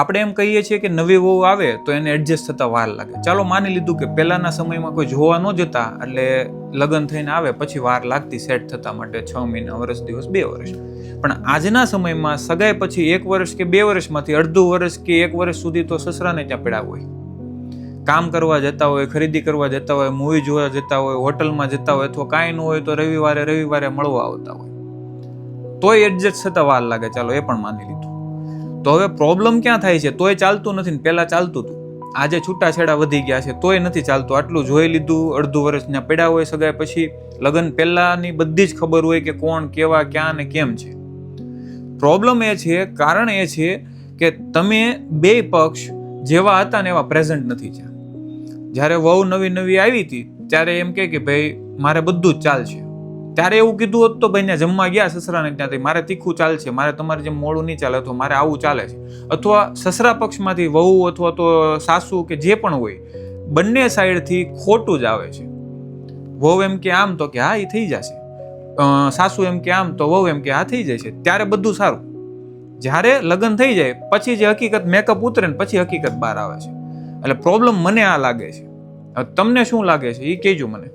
આપણે એમ કહીએ છીએ કે નવી વહુ આવે તો એને એડજસ્ટ થતા વાર લાગે. ચાલો માની લીધું કે પહેલાના સમયમાં કોઈ જોવા ન જતા, એટલે લગ્ન થઈને આવે પછી વાર લાગતી સેટ થતા માટે 6 મહિના, વર્ષ દિવસ, 2 વર્ષ. પણ આજના સમયમાં સગાઈ પછી 1 વર્ષ કે 2 વર્ષમાંથી અડધું વર્ષ કે 1 વર્ષ સુધી તો સસરાને ત્યાં પડ્યા હોય. કામ કરવા જતા હોય, ખરીદી કરવા જતા હોય, મૂવી જોવા જતા હોય, હોટલમાં જતા હોય, અથવા કાંઈ ન હોય તો રવિવારે મળવા આવતા હોય. તોય એડજસ્ટ થતા વાર લાગે. ચાલો એ પણ માની લીધું. તો હવે પ્રોબ્લેમ ક્યાં થાય છે? તોય ચાલતું નથી ને પહેલા ચાલતું હતું. આજે છૂટાછેડા વધી ગયા છે તોય નથી ચાલતું. આટલું જોઈ લીધું, અડધું વર્ષના પડ્યા હોય સગાઈ પછી. લગ્ન પહેલાની બધી જ ખબર હોય કે કોણ, કેવા, ક્યાં ને કેમ છે. પ્રોબ્લેમ એ છે, કારણ એ છે કે તમે બે પક્ષ જેવા હતા ને એવા પ્રેઝન્ટ નથી થયા. જ્યારે વહુ નવી આવી હતી ત્યારે એમ કે ભાઈ મારે બધું જ ચાલશે. ત્યારે એવું કીધું હોત તો ભાઈ ને જમવા ગયા સસરાને ત્યાંથી, મારે તીખું ચાલશે, મારે તમારે જેમ મોડું નહીં ચાલે, અથવા મારે આવું ચાલે છે. અથવા સસરા પક્ષમાંથી વહુ અથવા તો સાસુ કે જે પણ હોય, બંને સાઈડથી ખોટું જ આવે છે. વહુ એમ કે આમ તો કે હા એ થઈ જશે, સાસુ એમ કે આમ તો વહુ એમ કે હા થઈ જશે. ત્યારે બધું સારું. જ્યારે લગ્ન થઈ જાય પછી જે હકીકત મેકઅપ ઉતરે ને પછી હકીકત બહાર આવે છે. એટલે પ્રોબ્લેમ મને આ લાગે છે. તમને શું લાગે છે એ કહેજો મને.